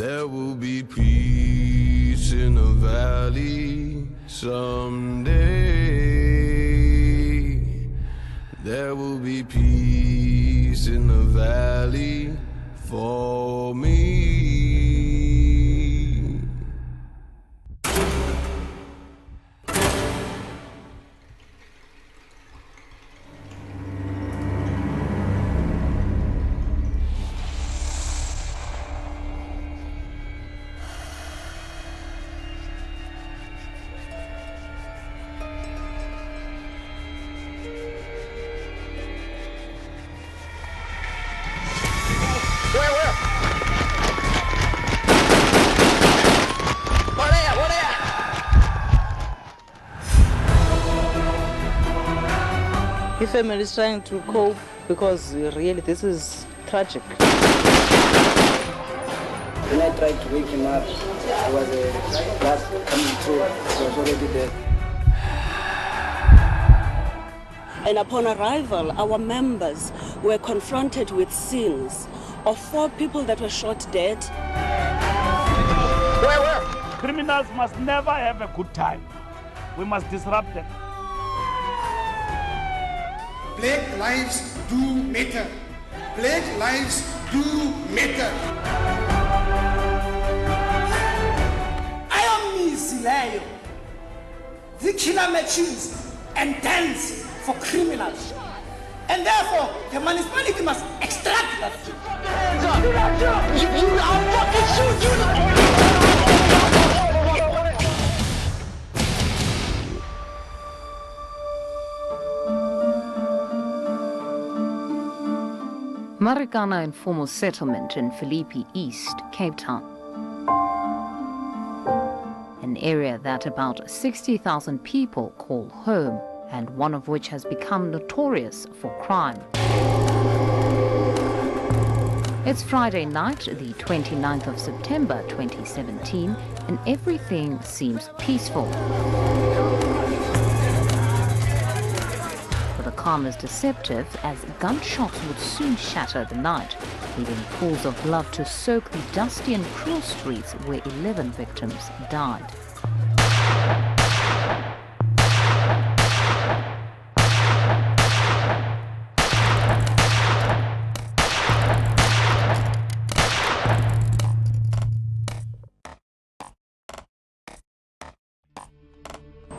There will be peace in the valley someday. There will be peace in the valley for me. The family is trying to cope because really this is tragic. When I tried to wake him up, there was a blood coming through. He was already dead. And upon arrival, our members were confronted with scenes of 4 people that were shot dead. Where? Criminals must never have a good time. We must disrupt them. Black lives do matter. Black lives do matter. I am Miss Leo. The killer machines and dance for criminals. And therefore, the municipality must extract that food. Marikana informal settlement in Philippi East, Cape Town. An area that about 60,000 people call home, and one of which has become notorious for crime. It's Friday night, the 29th of September 2017, and everything seems peaceful. But the calm is deceptive, as gunshots would soon shatter the night, leaving pools of blood to soak the dusty and cruel streets where 11 victims died.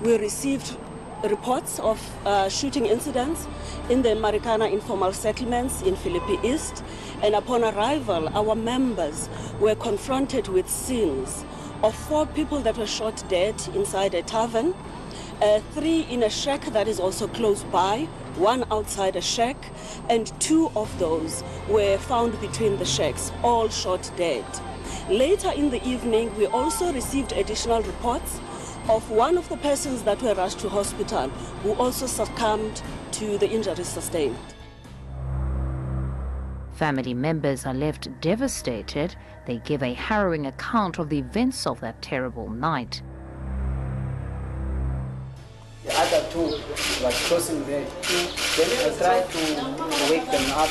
We received reports of shooting incidents in the Marikana informal settlements in Philippi East, and upon arrival, our members were confronted with scenes of 4 people that were shot dead inside a tavern, 3 in a shack that is also close by, 1 outside a shack, and 2 of those were found between the shacks, all shot dead. Later in the evening, we also received additional reports of one of the persons that were rushed to hospital who also succumbed to the injuries sustained. Family members are left devastated. They give a harrowing account of the events of that terrible night. The other 2 was crossing there. Then I tried to wake them up.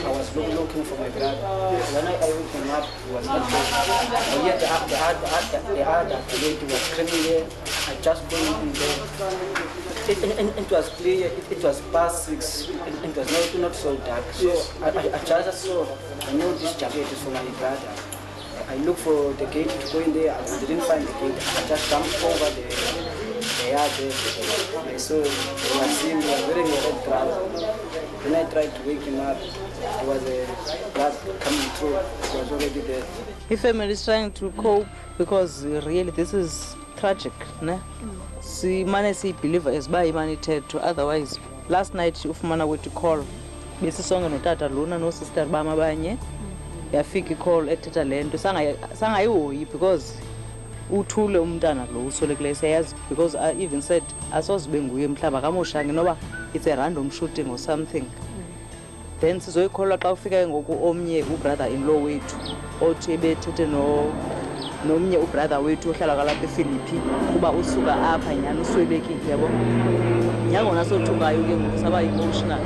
I was looking for my brother. When I woke them up, he was not there. But yet the other lady was screaming there. I just went in there. It was clear. It was past 6. It was not so dark. So I just saw. I know this jacket is for my brother. I looked for the gate to go in there. I didn't find the gate. I just jumped over the yard there. So they were seeing, they were wearing a red trouser. When I tried to wake him up, there was a blood coming through. He was already dead. The family is trying to cope because really this is tragic. Si mane si believer as by humanitarian. Otherwise, last night ufumana wethu call. Besisonga notata lona no sister bama banye. Yafika call ethetha lento sangayihoyi because uthule umntana lo usolekile siyazi, because I even said asozibe nguye mhlaba kamoshange noba it's a random shooting or something. Then sizoyikholwa xa ufika ngoku omnye ubrother in law wethu othi bethethe nomnye ubrother wethu ohlala kalapha ePhilippi kuba usuka apha nyani uswebekile yabo. Nyangona sothukayo ke ngoku saba emotional.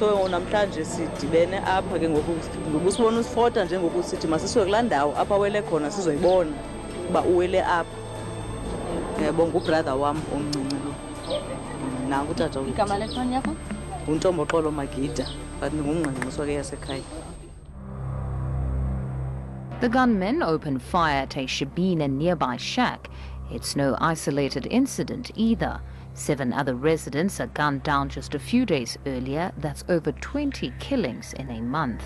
So namhlanje sidibene apha ke ngoku sibona usifota njengoku sithi masisuke kulaa ndawo apha wele khona sizoyibona uba uwele apha. Yebo ngubrother wam omncinci lo. Nangu utata wethu. Igama lefani yakho? Untomboxolo Magida, but ngumngqengqiswa ke yasekhaya. The gunmen opened fire at a shebeen and nearby shack. It's no isolated incident either. 7 other residents are gunned down just a few days earlier. That's over 20 killings in a month.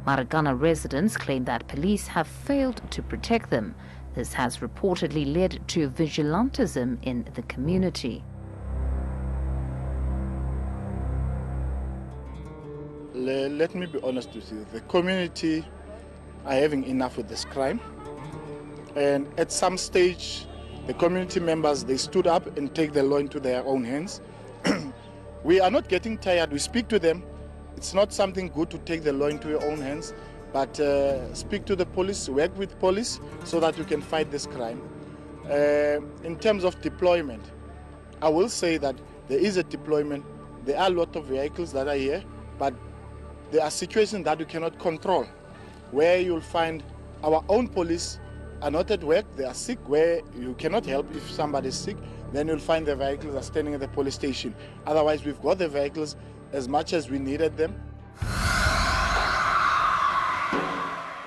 Marikana residents claim that police have failed to protect them. This has reportedly led to vigilantism in the community. Let me be honest with you. The community are having enough with this crime. And at some stage, the community members, they stood up and take the law into their own hands. We are not getting tired. We speak to them. It's not something good to take the law into your own hands, but speak to the police, work with police so that you can fight this crime. In terms of deployment, I will say that there is a deployment. There are a lot of vehicles that are here, but there are situations that you cannot control, where you'll find our own police are not at work, they are sick, where you cannot help if somebody is sick, then you'll find the vehicles are standing at the police station. Otherwise, we've got the vehicles as much as we needed them.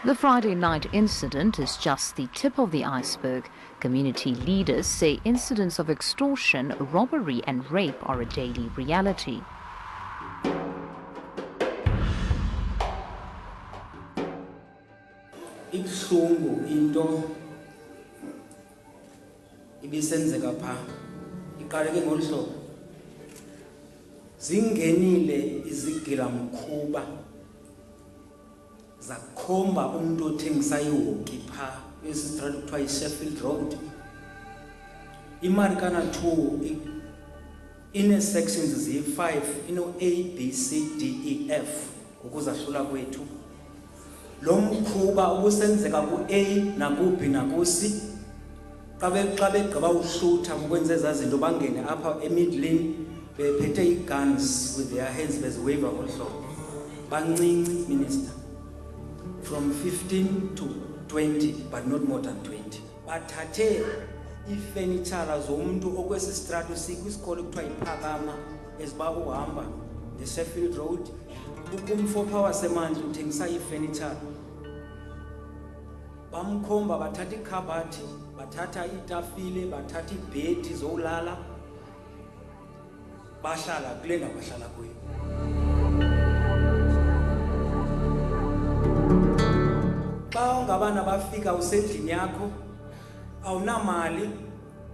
The Friday night incident is just the tip of the iceberg. Community leaders say incidents of extortion, robbery and rape are a daily reality. Ibuhlungu into ibisenzeka pha iqaleke ngolihlobo zingenile izigilamkhuba zakhomba umuntu othengisa ihoki pha esistrand kuthiwa iSheffield Road. iMarikana 2 ine sections zi5 ino A B C D E F ukuzahlula kwethu. Lo mkhuba ubusenzeka ku A naku B naku C. Xa begqiba uhlutha ukwenza ezazinto bangene apha emidlini bephethe ii-guns with their hands beziwave ngolhlobo. Bancinci minister, from 15 to 20 but not more than 20. Bathathe ifenitshara zomuntu okwesi strato sikwisikolo kuthiwa iPhakama eziba uhamba ngeSheffield Road. Ukumfopha wasemandla uthengisa ifenitshara. Bamkhomba bathatha ikhabhathi, bathatha itafile, bathatha ibhedi zolala. Bahlala kule ndawo bahlala kuyo. Xa ungabana bafika usendlini yakho, awunamali,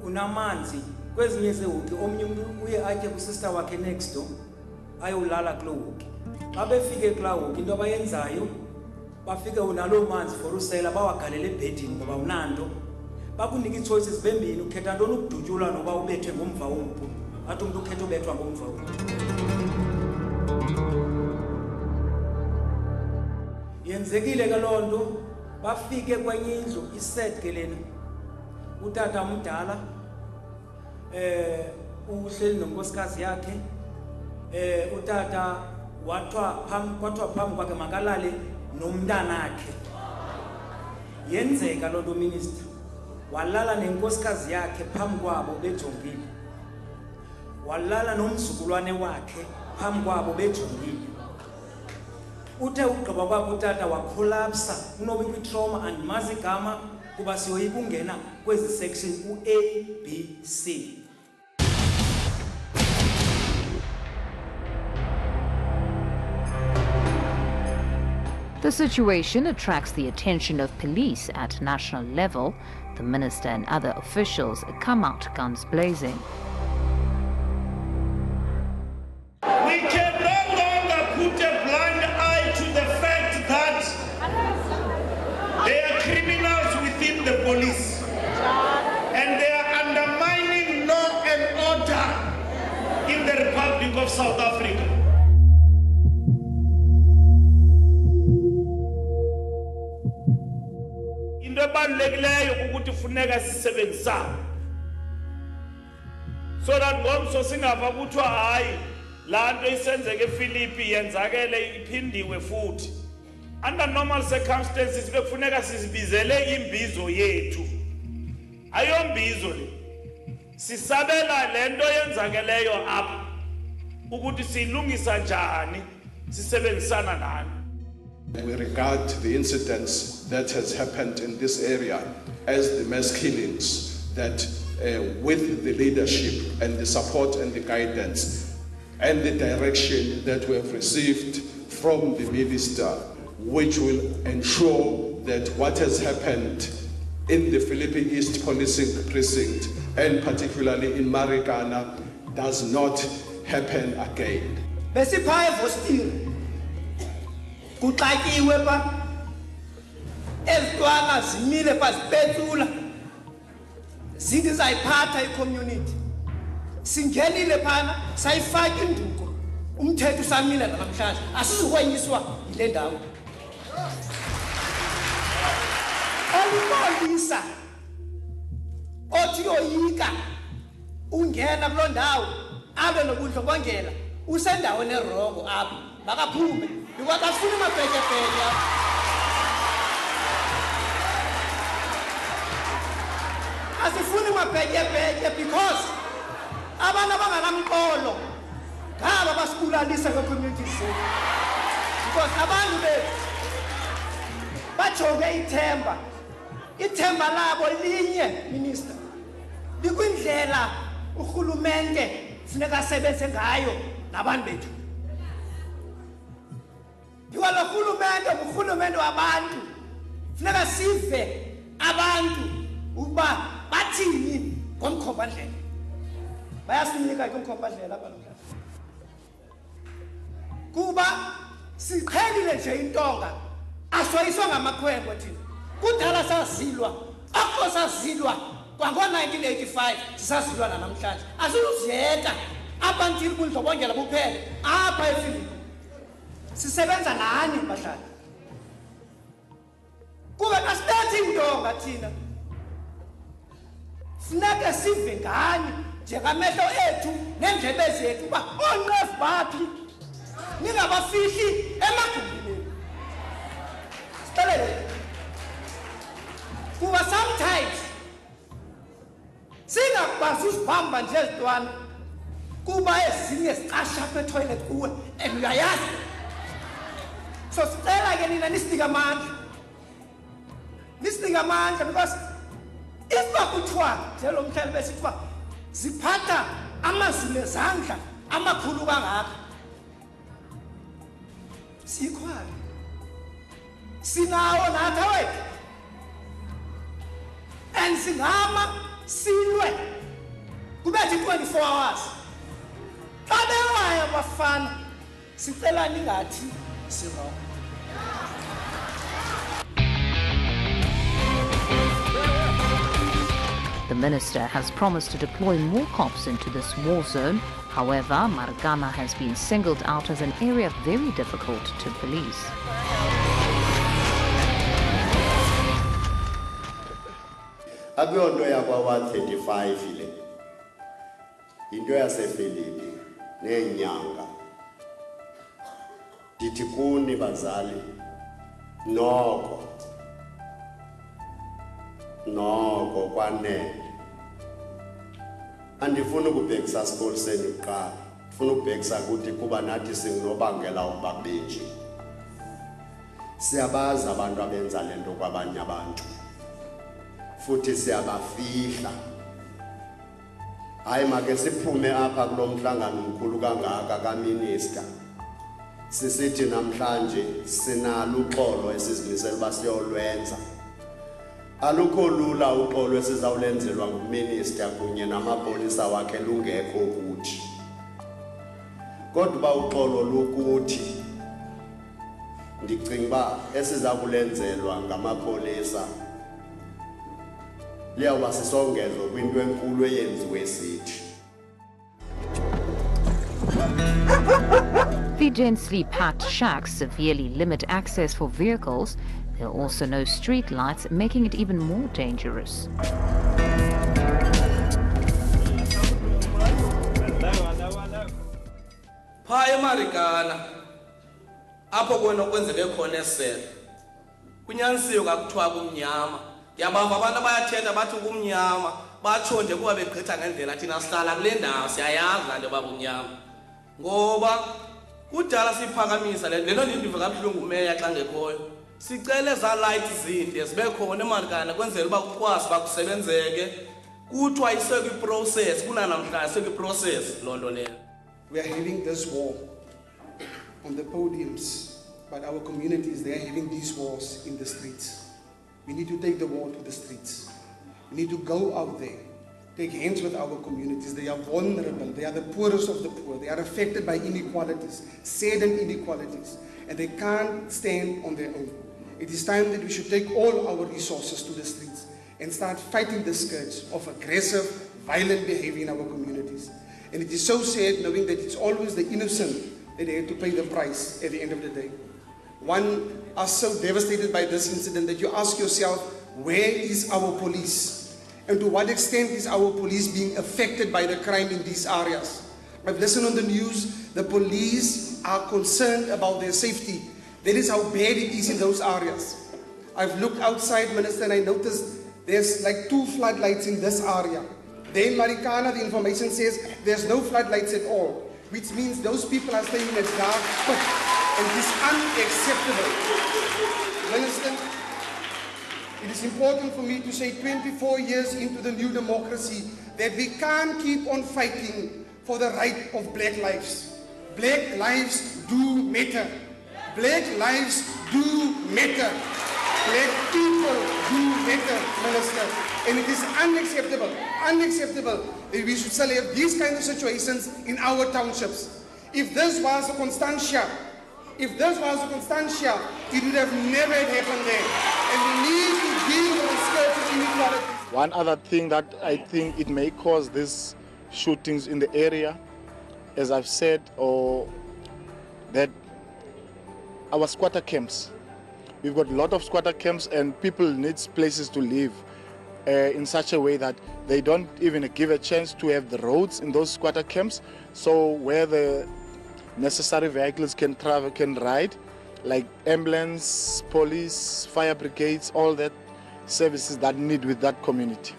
unamanzi, kwezinye zehoki omnye umuntu uye atye kusister wakhe next door, ayolala kuloo hoki. Xa befike kulaa hoki into abayenzayo, bafike unaloo manzi for usela bawagalele ebhedini ngoba unanto. Bakunika ii-choices bembini, ukhetha ntoni ukudutyulwa noba ubethwe ngomva wompu. Athi umuntu ukhetha ubethwa ngomva wompu. Yenzekile ke loo nto, bafike kwenye indlu iset ke lena. Utata mdala uhleli nonkosikazi yakhe. Utata kwathiwa phambi kwakhe makalale nomntanakhe. Yenzeka loo nto minister. Walala nenkosikazi yakhe phambi kwabo bejongile. Walala nomzukulwane wakhe phambi kwabo bejongile. Uthe ugqiba kwakhe utata wakolapsa unobe kwi-trauma andimazi igama kuba siyoyika ungena kwezi section u-A, B, C. The situation attracts the attention of police at national level. The minister and other officials come out guns blazing. We can no longer put a blind eye of South Africa. Into ebalulekileyo ukuthi funeka sisebenzisane. So that ngomso singava kuthiwa hayi la nto isenzeke eFilipi yenzakele iphindiwe futhi. Under normal circumstances bekufuneka sizibizele imbizo yethu. Ayombizo le. Sisabela lento yenzakeleyo apha ukuthi silungisa njani sisebenzisana nani. We regard the incidents that has happened in this area as the mass killings that with the leadership and the support and the guidance and the direction that we have received from the minister, which will ensure that what has happened in the Philippine East Policing Precinct and particularly in Marikana does not happen again. Besiphaya vostiri kuxakiwe pa ezitwana zimile pasipetsula zithi zayiphatha icommunity singenile phana sayifaka induko umthetho usamile namhlanje asizukwenyiswa ile ndawo alipolisa othi yoyika ungena kulo ndawo abe nobundlobongela usendaweni erongo apha makaphume because afuna mabhekebheke asifuni mabhekebheke because abantu abanganamqolo ngaba basibulalisa kwe-community zethu because abantu bethu bajonge ithemba labo linye minister likwindlela urhulumente funeka asebenze ngayo nabantu bethu because lo urhulumente wabantu funeka sive abantu ukuba bathini ngomkhombandlela bayasinika ngomkhombandlela abantu kuba siqhelile nje intonga asoyiswa ngamakhwenkwe thina kudala sazilwa akho sazilwa kwango-1985 sisazilwa namhlanje asizuziyeka abantu ibundlobongela buphele apha eFilipi sisebenza nani bahlali kuba kasibethi intonga thina funeka sive ngani njengamehlo ethu nendlebe zethu uba onqevu baphi ningabafihli emagumbini sixelele kuba sometimes singakwazi usibamba nje ezintwana kuba ezinye sicasha apha etoilet kuwe and uyayazi so sicela ke nina nisinike amandla because if bakuthiwa njelo mhlali besithiwa ziphatha amazulu ezandla amakhulu kangaka sikhwali sinawo nathi awethu and singama silwe kubethi 24 hours xa bewaya bafana sicela ningathi sirongo. The minister has promised to deploy more cops into this war zone. However, Marikana has been singled out as an area very difficult to police. Akuyonto yakwa 135 ile. Into yaseFilipi nenyanga. Dithi kuni bazali noko kwanele. Andifuna ukubhekisa sipoliseni kuqala. Ndifuna ukubhekisa ukuthi kuba nathi singunobangela ukuba kubenje. Siyabazi abantu abenza lento kwabanye abantu. Futhi siyabafihla. Hayi make siphume apha kulo mhlangano omkhulu kangaka kaminister. Sisithi namhlanje sinalo uxolo esizimisela basiyolwenza. Alukho lula uxolo esizawulenzelwa nguminister kunye namapolisa wakhe lungekho kuthi. Kodwa uxolo lukuthi ndicinga ba esiza kulenzelwa ngamapolisa liyawuba sisongezo kwinto enkulu eyenziwe sithi. The densely packed shacks severely limit access for vehicles. There are also no street lights, making it even more dangerous. Phaya Marikana apho kwena kwenzeke khona esele kunyanisiwe kakuthiwa kumnyama ndiyabava abantu abayathetha bathi kumnyama batsho nje kuba begqitha ngendlela thina sihlala kule ndawo siyayazi laa nto yoba kumnyama ngoba kudala siyiphakamisa le nto ndindiva kabuhlungu umeya xa ngekhoyo sicele ezaa lights zinde zibe khona eMarikana kwenzela uba kukwazi uba kusebenzeke kuthiwa isekwiprocess kunanamhlanje sekwiprocess loo nto leyo. We are having this war on the podiums, but our communities, they are having these wars in the streets. We need to take the war to the streets. We need to go out there, take hands with our communities. They are vulnerable. They are the poorest of the poor. They are affected by inequalities, saddened inequalities, and they can't stand on their own. It is time that we should take all our resources to the streets and start fighting the scourge of aggressive, violent behavior in our communities. And it is so sad knowing that it's always the innocent that they have to pay the price at the end of the day. One are so devastated by this incident that you ask yourself, where is our police? And to what extent is our police being affected by the crime in these areas? I've listened on the news, the police are concerned about their safety. That is how bad it is in those areas. I've looked outside, Minister, and I noticed there's like 2 floodlights in this area. There in Marikana, the information says there's no floodlights at all, which means those people are staying in a dark pit, and it is unacceptable. Minister, it is important for me to say 24 years into the new democracy that we can't keep on fighting for the right of black lives. Black lives do matter. Black lives do matter. Black people do matter, Minister. And it is unacceptable that we should still have these kinds of situations in our townships. If this was a Constantia, it would have never happened there. And we need to deal with the scourge of inequality. One other thing that I think it may cause these shootings in the area, as I've said, or that our squatter camps. We've got a lot of squatter camps and people need places to live in such a way that they don't even give a chance to have the roads in those squatter camps. So where the necessary vehicles can travel, can ride, like ambulance, police, fire brigades, all that services that need with that community.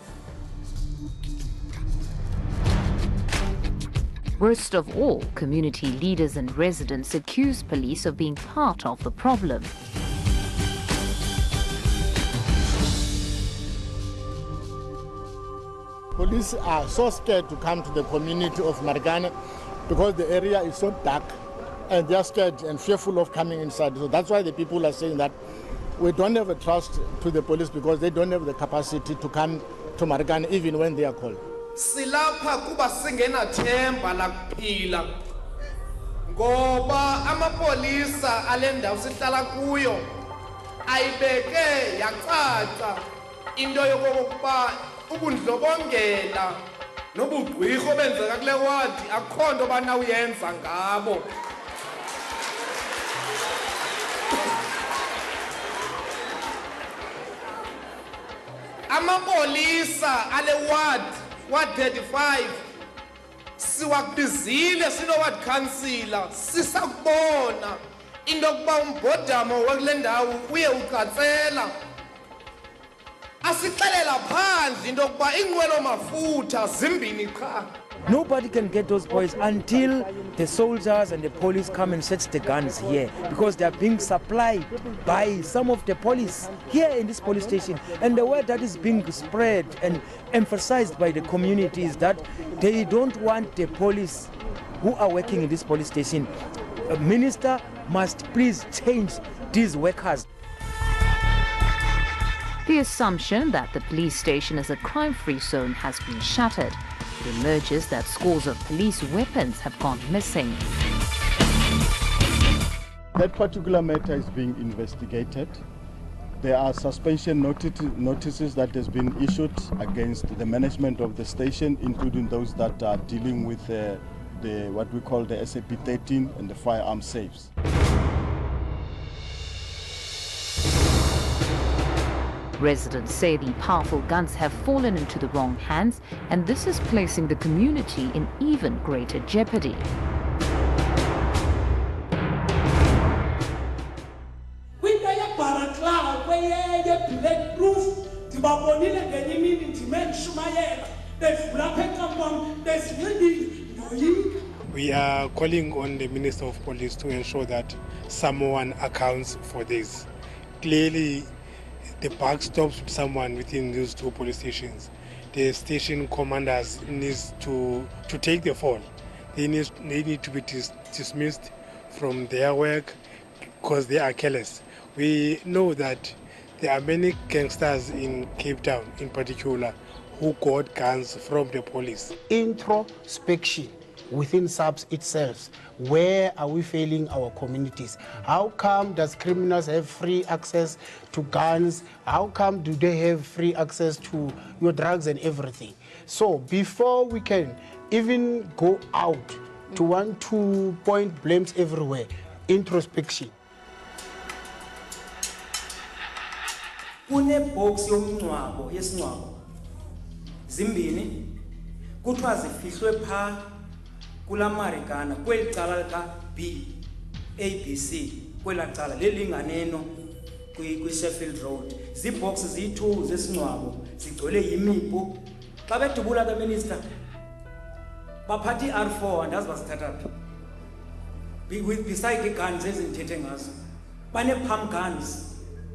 Worst of all, community leaders and residents accuse police of being part of the problem. Police are so scared to come to the community of Marikana because the area is so dark and they are scared and fearful of coming inside. So that's why the people are saying that we don't have a trust to the police because they don't have the capacity to come to Marikana even when they are called. Silapha kuba singenathemba lakuphila ngoba amapolisa alendawo sihlala kuyo ayibeke yacaca into yokokuba ubundlobongela nobugqwirho benzeka kule wadi akukho nto bana uyenza ngabo. Amapolisa ale ward 35 siwakubizile sino-ward councillor sisakubona into yokuba umbhodamo wakule ndawo uye ucatsela asixelela phandle into yokuba iinqwelo mafutha zimbini qha. Nobody can get those boys until the soldiers and the police come and set the guns here, because they are being supplied by some of the police here in this police station. And the word that is being spread and emphasized by the community is that they don't want the police who are working in this police station. A minister must please change these workers. The assumption that the police station is a crime-free zone has been shattered. It emerges that scores of police weapons have gone missing. That particular matter is being investigated. There are suspension notices that has been issued against the management of the station, including those that are dealing with what we call the SAP-13 and the firearm safes. Residents say the powerful guns have fallen into the wrong hands, and this is placing the community in even greater jeopardy. We are calling on the Minister of Police to ensure that someone accounts for this. Clearly, the buck stops with someone within these two police stations. The station commanders need to take the fall. They need to be dismissed from their work because they are careless. We know that there are many gangsters in Cape Town in particular who got guns from the police. Introspection within SAPS itself. Where are we failing our communities? How come does criminals have free access to guns? How come do they have free access to your drugs and everything? So before we can even go out to want to point blames everywhere, introspection. Kunebox yomncwabo yesingcwabo zimbini kuthiwa zifihlwe pha kula Marikana kweli cala lika B ABC kwela cala lelinganeno kwi Sheffield Road zibox ziyi2 zesingcwabo zigcwele yimipu xa bedubula ka minister baphathi R4 andazi basithatha beside iguns ezinthethe ngazo bane pump guns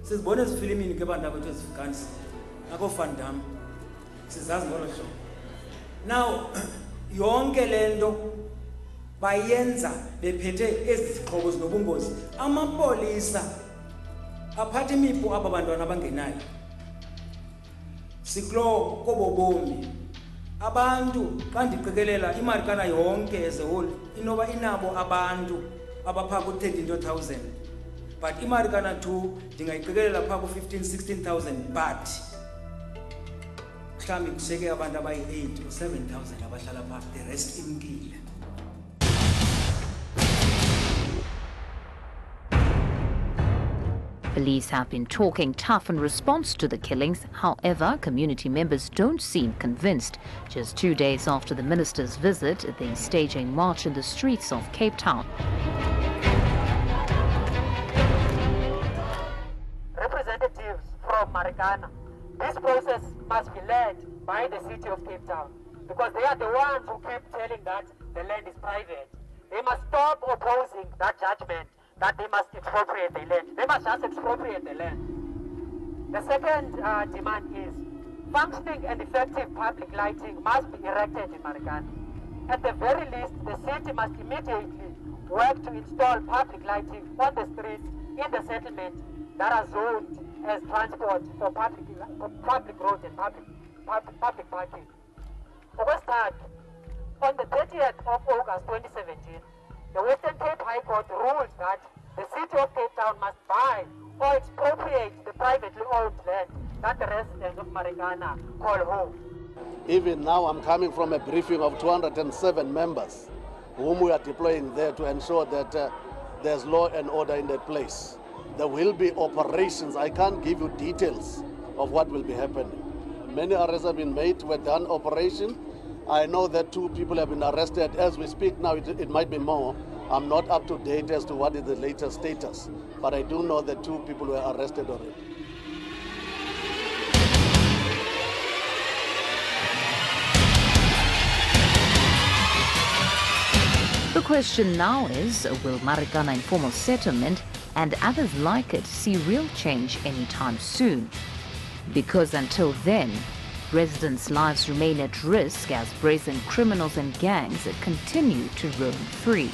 sizibona ezifilimini ke bantu abathu eziguns nako Van Damme sizazi ngolo hlobo. Now yonke lento bayenza bephethe ezixhobo zinobungozi. Amapolisa aphatha imipu aba bantwana abangenayo. Siklo kobobomi. Abantu xa ndiqikelela iMarikana yonke as a whole inoba inabo abantu abapha ku 32,000. But iMarikana 2 ndingayiqikelela pha ku 15,000-16,000 but mhlawumbi kusheke abantu abayi-8 or 7,000 abahlala pha the rest imkile. Police have been talking tough in response to the killings. However, community members don't seem convinced. Just 2 days after the minister's visit, they stage a march in the streets of Cape Town. Representatives from Marikana, this process must be led by the city of Cape Town because they are the ones who keep telling that the land is private. They must stop opposing that judgment that they must expropriate the land. They must just expropriate the land. The second demand is functioning and effective public lighting must be erected in Marikana. At the very least, the city must immediately work to install public lighting on the streets in the settlement that are zoned as transport for public roads and public parking. For a start, on the 30th of August 2017, the Western Cape High Court ruled that the city of Cape Town must buy or expropriate the privately owned land that the residents of Marikana call home. Even now, I'm coming from a briefing of 207 members whom we are deploying there to ensure that there's law and order in that place. There will be operations. I can't give you details of what will be happening. Many arrests have been made. We've done operation. I know that 2 people have been arrested. As we speak now, it might be more. I'm not up to date as to what is the latest status, but I do know that 2 people were arrested already. The question now is, will Marikana Informal Settlement and others like it see real change anytime soon? Because until then, residents' lives remain at risk as brazen criminals and gangs continue to roam free.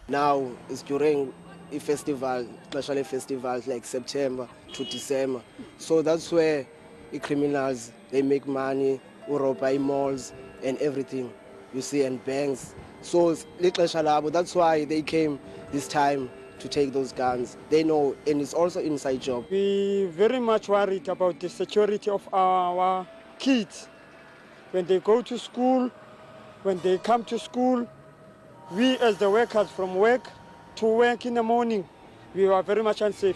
Now it's during a festival, especially festivals like September to December. So that's where criminals, they make money, Europa malls and everything, you see, and banks. So that's why they came this time to take those guns. They know, and it's also inside job. We very much worried about the security of our kids. When they go to school, when they come to school, we as the workers from work to work in the morning, we are very much unsafe.